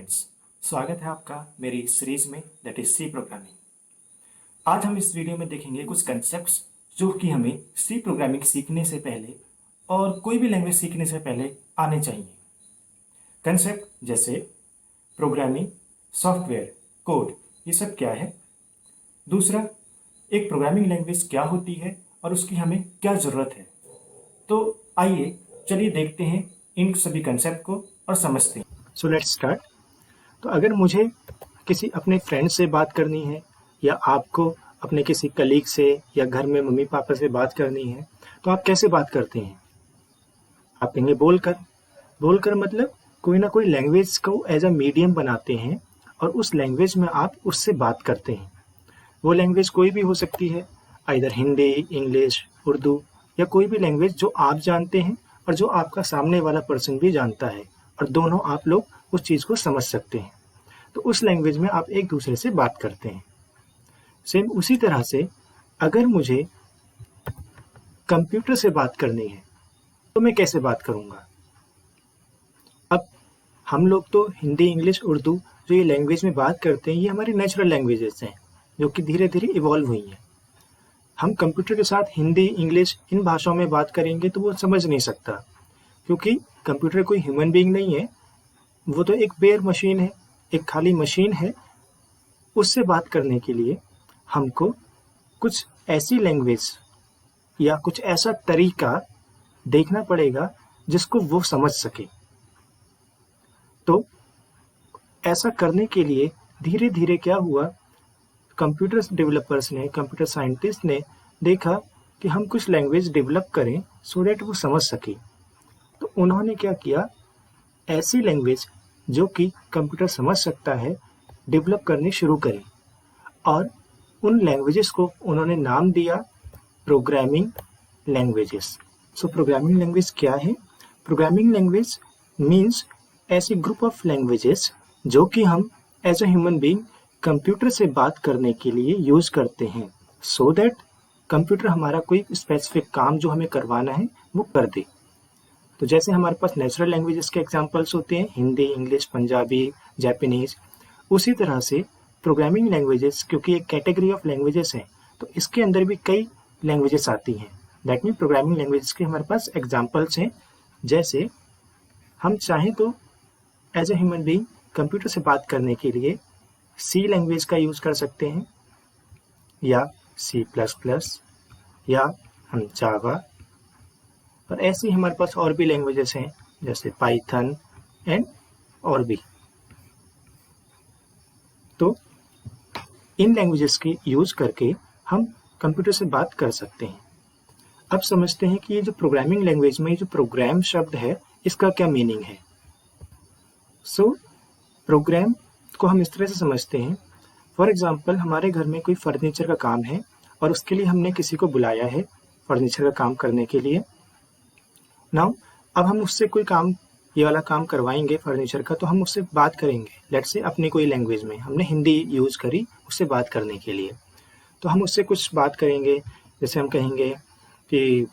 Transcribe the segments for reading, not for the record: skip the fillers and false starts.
Friends, स्वागत है आपका मेरी इस सीरीज में दैट इज सी प्रोग्रामिंग। आज हम इस वीडियो में देखेंगे कुछ कंसेप्ट्स जो कि हमें सी प्रोग्रामिंग सीखने से पहले और कोई भी लैंग्वेज सीखने से पहले आने चाहिए। कंसेप्ट जैसे प्रोग्रामिंग, सॉफ्टवेयर, कोड, ये सब क्या है। दूसरा, एक प्रोग्रामिंग लैंग्वेज क्या होती है और उसकी हमें क्या ज़रूरत है। तो आइए चलिए देखते हैं इन सभी कंसेप्ट को और समझते हैं। So let's start. तो अगर मुझे किसी अपने फ्रेंड से बात करनी है या आपको अपने किसी कलीग से या घर में मम्मी पापा से बात करनी है तो आप कैसे बात करते हैं? आप कहेंगे बोलकर मतलब कोई ना कोई लैंग्वेज को एज अ मीडियम बनाते हैं और उस लैंग्वेज में आप उससे बात करते हैं। वो लैंग्वेज कोई भी हो सकती है, आइदर हिंदी, इंग्लिश, उर्दू या कोई भी लैंग्वेज जो आप जानते हैं और जो आपका सामने वाला पर्सन भी जानता है और दोनों आप लोग उस चीज़ को समझ सकते हैं। तो उस लैंग्वेज में आप एक दूसरे से बात करते हैं। सेम उसी तरह से अगर मुझे कंप्यूटर से बात करनी है तो मैं कैसे बात करूंगा? अब हम लोग तो हिंदी, इंग्लिश, उर्दू जो ये लैंग्वेज में बात करते हैं ये हमारी नेचुरल लैंग्वेजेस हैं जो कि धीरे धीरे इवॉल्व हुई हैं। हम कंप्यूटर के साथ हिंदी, इंग्लिश इन भाषाओं में बात करेंगे तो वो समझ नहीं सकता, क्योंकि कंप्यूटर कोई ह्यूमन बीइंग नहीं है, वो तो एक बेयर मशीन है, एक खाली मशीन है। उससे बात करने के लिए हमको कुछ ऐसी लैंग्वेज या कुछ ऐसा तरीका देखना पड़ेगा जिसको वो समझ सके। तो ऐसा करने के लिए धीरे धीरे क्या हुआ, कंप्यूटर डेवलपर्स ने, कंप्यूटर साइंटिस्ट ने देखा कि हम कुछ लैंग्वेज डेवलप करें सो डैट वो समझ सके। तो उन्होंने क्या किया, ऐसी लैंग्वेज जो कि कंप्यूटर समझ सकता है डेवलप करनी शुरू करी और उन लैंग्वेजेस को उन्होंने नाम दिया programming languages. So programming language क्या है? प्रोग्रामिंग लैंग्वेज मीन्स ऐसी ग्रुप ऑफ लैंग्वेजेस जो कि हम as a human being computer से बात करने के लिए यूज करते हैं सो दैट कंप्यूटर हमारा कोई स्पेसिफिक काम जो हमें करवाना है वो कर दे। तो जैसे हमारे पास नेचुरल लैंग्वेजेस के एग्जांपल्स होते हैं हिंदी, इंग्लिश, पंजाबी, जापानीज, उसी तरह से प्रोग्रामिंग लैंग्वेजेस क्योंकि एक कैटेगरी ऑफ लैंग्वेजेस है तो इसके अंदर भी कई लैंग्वेजेस आती हैं। दैट मीन प्रोग्रामिंग लैंग्वेजेस के हमारे पास एग्जांपल्स हैं। जैसे हम चाहें तो as a human being computer से बात करने के लिए सी लैंग्वेज का यूज़ कर सकते हैं या C++ या हम जावा, और ऐसी हमारे पास और भी लैंग्वेजेस हैं जैसे पाइथन एंड और भी। तो इन लैंग्वेजेस के यूज करके हम कंप्यूटर से बात कर सकते हैं। अब समझते हैं कि ये जो प्रोग्रामिंग लैंग्वेज में जो प्रोग्राम शब्द है इसका क्या मीनिंग है। सो प्रोग्राम को हम इस तरह से समझते हैं, फॉर एग्जांपल हमारे घर में कोई फर्नीचर का काम है और उसके लिए हमने किसी को बुलाया है फर्नीचर का काम करने के लिए। नाउ अब हम उससे कोई काम, ये वाला काम करवाएंगे फर्नीचर का, तो हम उससे बात करेंगे लेट्स से अपनी कोई लैंग्वेज में। हमने हिंदी यूज़ करी उससे बात करने के लिए, तो हम उससे कुछ बात करेंगे। जैसे हम कहेंगे कि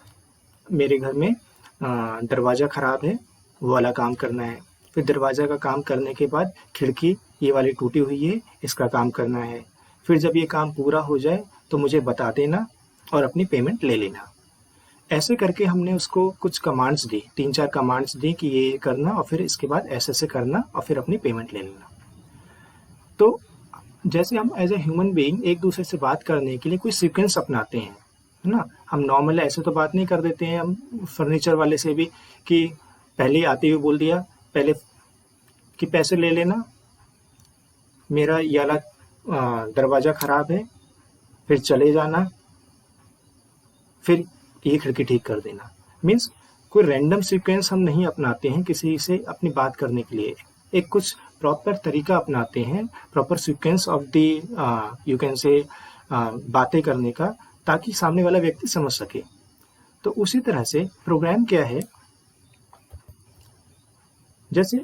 मेरे घर में दरवाज़ा ख़राब है, वो वाला काम करना है। फिर दरवाज़ा का काम करने के बाद खिड़की ये वाली टूटी हुई है, इसका काम करना है। फिर जब ये काम पूरा हो जाए तो मुझे बता देना और अपनी पेमेंट ले लेना। ऐसे करके हमने उसको कुछ कमांड्स दी, 3-4 कमांड्स दी कि ये करना और फिर इसके बाद ऐसे करना और फिर अपनी पेमेंट ले लेना। तो जैसे हम एज ए ह्यूमन बीइंग एक दूसरे से बात करने के लिए कोई सीक्वेंस अपनाते हैं, है ना। हम नॉर्मल ऐसे तो बात नहीं कर देते हैं हम फर्नीचर वाले से भी कि पहले ही आते हुए बोल दिया पहले कि पैसे ले लेना, मेरा ये वाला दरवाज़ा ख़राब है, फिर चले जाना, फिर ये खिड़की ठीक कर देना। मीन्स कोई रैंडम सीक्वेंस हम नहीं अपनाते हैं किसी से अपनी बात करने के लिए। एक कुछ प्रॉपर तरीका अपनाते हैं, proper sequence of the you can say बातें करने का, ताकि सामने वाला व्यक्ति समझ सके। तो उसी तरह से प्रोग्राम क्या है, जैसे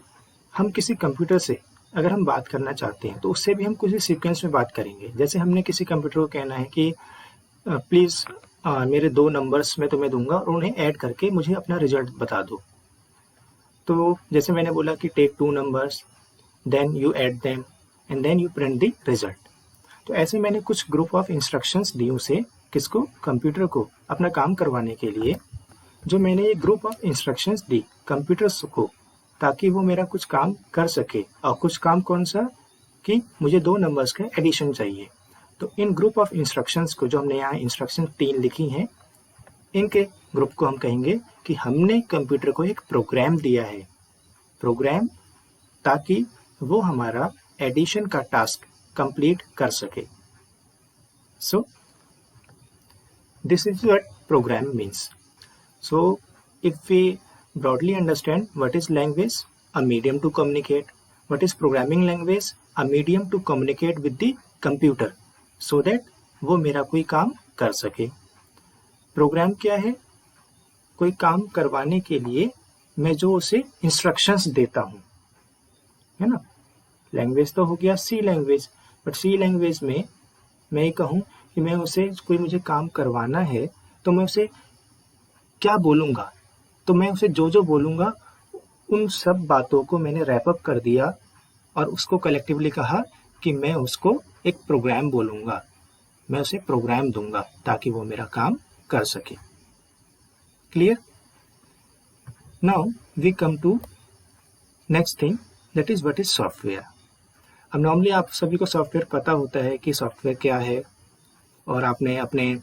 हम किसी कंप्यूटर से अगर हम बात करना चाहते हैं तो उससे भी हम कुछ सीक्वेंस में बात करेंगे। जैसे हमने किसी कंप्यूटर को कहना है कि प्लीज़ मेरे 2 नंबर्स मैं तुम्हें दूंगा और उन्हें ऐड करके मुझे अपना रिजल्ट बता दो। तो जैसे मैंने बोला कि take 2 numbers, then you add them, and then you print the result. तो ऐसे मैंने कुछ ग्रुप ऑफ इंस्ट्रक्शंस दी उसे, किसको, कंप्यूटर को अपना काम करवाने के लिए। जो मैंने ये group of instructions the computers को, ताकि वो मेरा कुछ काम कर सके। और कुछ काम कौन सा, कि मुझे 2 नंबर्स का एडिशन चाहिए। तो इन ग्रुप ऑफ इंस्ट्रक्शंस को, जो हमने यहाँ इंस्ट्रक्शन 3 लिखी हैं, इनके ग्रुप को हम कहेंगे कि हमने कंप्यूटर को एक प्रोग्राम दिया है, प्रोग्राम, ताकि वो हमारा एडिशन का टास्क कंप्लीट कर सके। So this is what program means. So if we broadly understand what is language, a medium to communicate. What is programming language? A medium to communicate with the computer so that वो मेरा कोई काम कर सके। Programme क्या है, कोई काम करवाने के लिए मैं जो उसे इंस्ट्रक्शंस देता हूँ, है ना। लैंग्वेज तो हो गया सी लैंग्वेज, बट सी लैंग्वेज में मैं ये कहूँ कि मैं उसे, कोई मुझे काम करवाना है तो मैं उसे क्या बोलूँगा, तो मैं उसे जो जो बोलूँगा उन सब बातों को मैंने रैप अप कर दिया और उसको कलेक्टिवली कहा कि मैं उसको एक प्रोग्राम बोलूँगा, मैं उसे प्रोग्राम दूंगा ताकि वो मेरा काम कर सके। Clear? Now we come to next thing, that is what is software. अब नॉर्मली आप सभी को सॉफ्टवेयर पता होता है कि सॉफ्टवेयर क्या है, और आपने अपने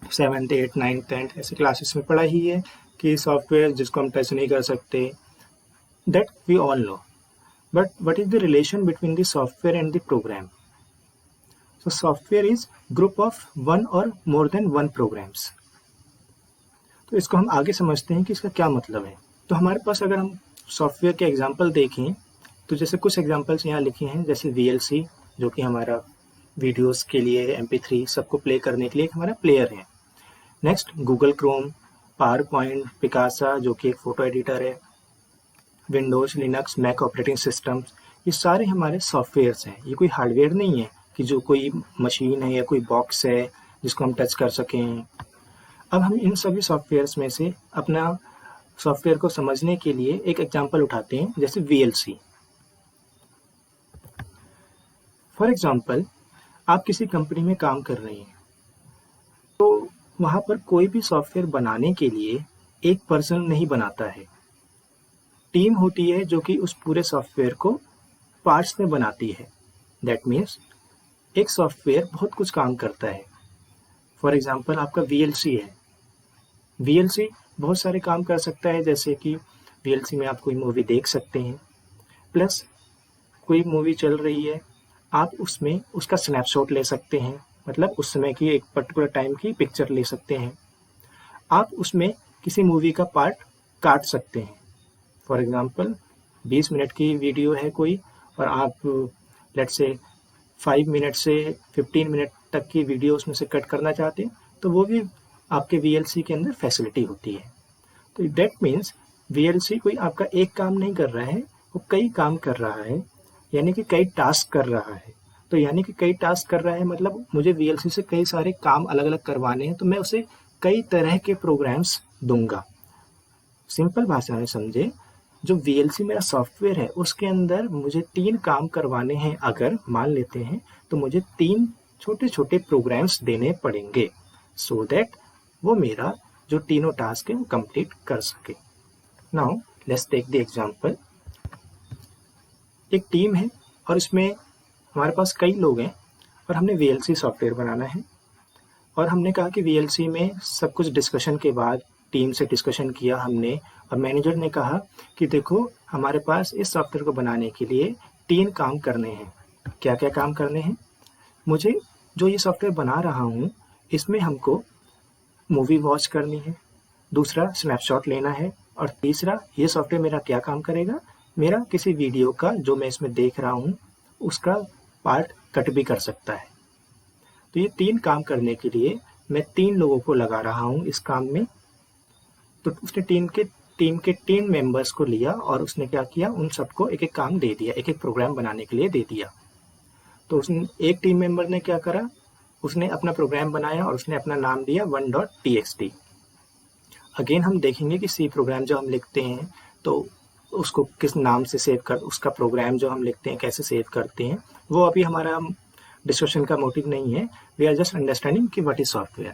7th 8th 9th 10th ऐसे क्लासेस में पढ़ा ही है कि सॉफ्टवेयर जिसको हम टच नहीं कर सकते, that we all know. But what is the relation between the software and the program? So software is group of 1 or more than 1 programmes. तो इसको हम आगे समझते हैं कि इसका क्या मतलब है। तो हमारे पास अगर हम सॉफ्टवेयर के एग्जाम्पल देखें, तो जैसे कुछ एग्जाम्पल्स यहाँ लिखे हैं, जैसे VLC जो कि हमारा वीडियोस के लिए, MP3 सबको प्ले करने के लिए हमारा प्लेयर है। Next Google Chrome, PowerPoint, Picasa जो कि एक फ़ोटो एडिटर है, Windows, Linux, Mac operating system, ये सारे हमारे सॉफ्टवेयर्स हैं। ये कोई हार्डवेयर नहीं है कि जो कोई मशीन है या कोई बॉक्स है जिसको हम टच कर सकें। अब हम इन सभी सॉफ्टवेयर्स में से अपना सॉफ्टवेयर को समझने के लिए एक एग्जांपल उठाते हैं, जैसे VLC। फॉर एग्जांपल, आप किसी कंपनी में काम कर रहे हैं, तो वहाँ पर कोई भी सॉफ्टवेयर बनाने के लिए एक पर्सन नहीं बनाता है, टीम होती है जो कि उस पूरे सॉफ्टवेयर को पार्ट्स में बनाती है। दैट मीन्स एक सॉफ्टवेयर बहुत कुछ काम करता है। फॉर एग्जांपल, आपका VLC है, VLC बहुत सारे काम कर सकता है, जैसे कि VLC में आप कोई मूवी देख सकते हैं, प्लस कोई मूवी चल रही है, आप उसमें उसका स्नैपशॉट ले सकते हैं, मतलब उस समय की एक पर्टिकुलर टाइम की पिक्चर ले सकते हैं। आप उसमें किसी मूवी का पार्ट काट सकते हैं। फॉर एग्जांपल, 20 मिनट की वीडियो है कोई, और आप लेट से 5 मिनट से 15 मिनट तक की वीडियो उसमें से कट करना चाहते हैं, तो वो भी आपके VLC के अंदर फैसिलिटी होती है। तो दैट मीन्स VLC कोई आपका एक काम नहीं कर रहा है, वो कई काम कर रहा है, यानी कि कई टास्क कर रहा है। तो यानी कि कई टास्क कर रहा है मतलब मुझे VLC से कई सारे काम अलग अलग करवाने हैं, तो मैं उसे कई तरह के प्रोग्राम्स दूंगा। सिंपल भाषा में समझे, जो VLC मेरा सॉफ्टवेयर है उसके अंदर मुझे 3 काम करवाने हैं, अगर मान लेते हैं, तो मुझे 3 छोटे छोटे प्रोग्राम्स देने पड़ेंगे, सो दैट वो मेरा जो तीनों टास्क है वो कंप्लीट कर सके। Now let's take the example. एक टीम है और इसमें हमारे पास कई लोग हैं, और हमने VLC सॉफ्टवेयर बनाना है, और हमने कहा कि VLC में सब कुछ डिस्कशन के बाद टीम से डिस्कशन किया हमने, और मैनेजर ने कहा कि देखो हमारे पास इस सॉफ्टवेयर को बनाने के लिए 3 काम करने हैं। क्या क्या काम करने हैं? मुझे जो ये सॉफ्टवेयर बना रहा हूँ इसमें हमको मूवी वॉच करनी है, दूसरा स्नैपशॉट लेना है, और तीसरा ये सॉफ्टवेयर मेरा क्या काम करेगा, मेरा किसी वीडियो का जो मैं इसमें देख रहा हूँ उसका पार्ट कट भी कर सकता है। तो ये 3 काम करने के लिए मैं 3 लोगों को लगा रहा हूँ इस काम में। तो उसने टीम के 3 मेंबर्स को लिया और उसने क्या किया, उन सबको एक एक काम दे दिया, एक एक प्रोग्राम बनाने के लिए दे दिया। तो उसने एक टीम मेंबर ने क्या करा, उसने अपना प्रोग्राम बनाया और उसने अपना नाम दिया 1.txt। अगेन हम देखेंगे कि सी प्रोग्राम जब हम लिखते हैं तो उसको किस नाम से सेव कर, उसका प्रोग्राम जो हम लिखते हैं कैसे सेव करते हैं, वो अभी हमारा डिस्कशन का मोटिव नहीं है। वी आर जस्ट अंडरस्टैंडिंग कि व्हाट इज सॉफ्टवेयर।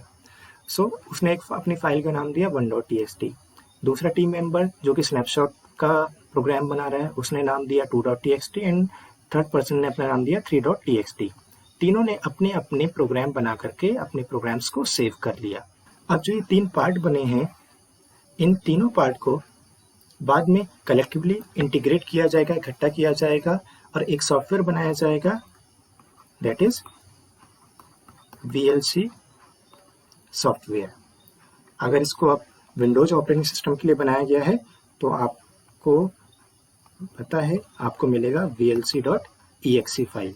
सो उसने एक अपनी फाइल का नाम दिया 1.txt। दूसरा टीम मेंबर जो कि स्नैपशॉट का प्रोग्राम बना रहा है उसने नाम दिया 2.txt एंड थर्ड पर्सन ने अपना नाम दिया 3.txt। तीनों ने अपने अपने प्रोग्राम बना करके अपने प्रोग्राम्स को सेव कर लिया। अब जो ये 3 पार्ट बने हैं, इन तीनों पार्ट को बाद में कलेक्टिवली इंटीग्रेट किया जाएगा, इकट्ठा किया जाएगा और एक सॉफ्टवेयर बनाया जाएगा, दैट इज VLC सॉफ्टवेयर। अगर इसको आप विंडोज ऑपरेटिंग सिस्टम के लिए बनाया गया है तो आपको पता है आपको मिलेगा VLC.exe फाइल।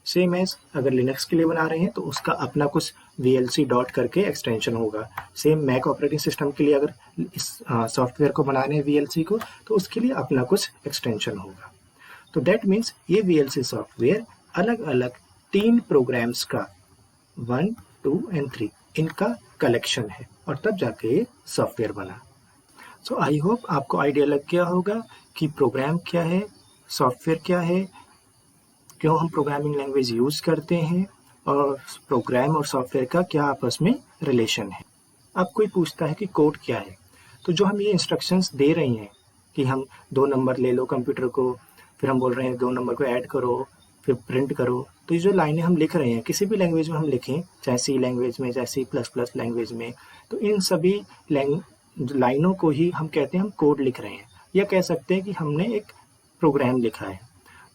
सेम एज अगर लिनक्स के लिए बना रहे हैं तो उसका अपना कुछ VLC डॉट करके एक्सटेंशन होगा। सेम मैक ऑपरेटिंग सिस्टम के लिए अगर इस सॉफ्टवेयर को बनाने हैं VLC को तो उसके लिए अपना कुछ एक्सटेंशन होगा। तो दैट मीन्स ये VLC सॉफ्टवेयर अलग अलग 3 प्रोग्राम्स का 1, 2 एंड 3 इनका कलेक्शन है और तब जाके ये सॉफ्टवेयर बना। सो आई होप आपको आइडिया लग गया होगा कि प्रोग्राम क्या है, सॉफ्टवेयर क्या है, क्यों हम प्रोग्रामिंग लैंग्वेज यूज़ करते हैं और प्रोग्राम और सॉफ्टवेयर का क्या आपस में रिलेशन है। अब कोई पूछता है कि कोड क्या है, तो जो हम ये इंस्ट्रक्शंस दे रहे हैं कि हम 2 नंबर ले लो कंप्यूटर को, फिर हम बोल रहे हैं 2 नंबर को ऐड करो, फिर प्रिंट करो, तो ये जो लाइनें हम लिख रहे हैं किसी भी लैंग्वेज में हम लिखें, चाहे C लैंग्वेज में, चाहे C++ लैंग्वेज में, तो इन सभी लाइनों को ही हम कहते हैं हम कोड लिख रहे हैं, या कह सकते हैं कि हमने एक प्रोग्राम लिखा है।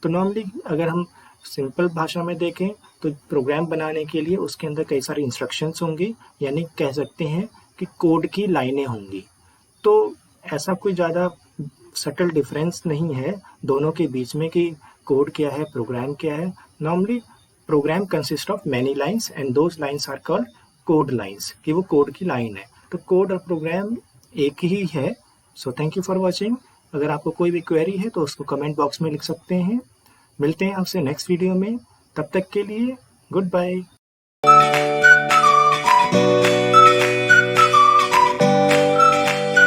तो नॉर्मली अगर हम सिंपल भाषा में देखें तो प्रोग्राम बनाने के लिए उसके अंदर कई सारी इंस्ट्रक्शंस होंगी, यानी कह सकते हैं कि कोड की लाइनें होंगी। तो ऐसा कोई ज़्यादा सटल डिफरेंस नहीं है दोनों के बीच में कि कोड क्या है, प्रोग्राम क्या है। Normally program consist of many lines and those lines are called code lines, कि वो कोड की लाइन है। तो कोड और प्रोग्राम एक ही है। So thank you for watching. अगर आपको कोई भी क्वेरी है तो उसको कमेंट बॉक्स में लिख सकते हैं। मिलते हैं आपसे नेक्स्ट वीडियो में, तब तक के लिए गुड बाय।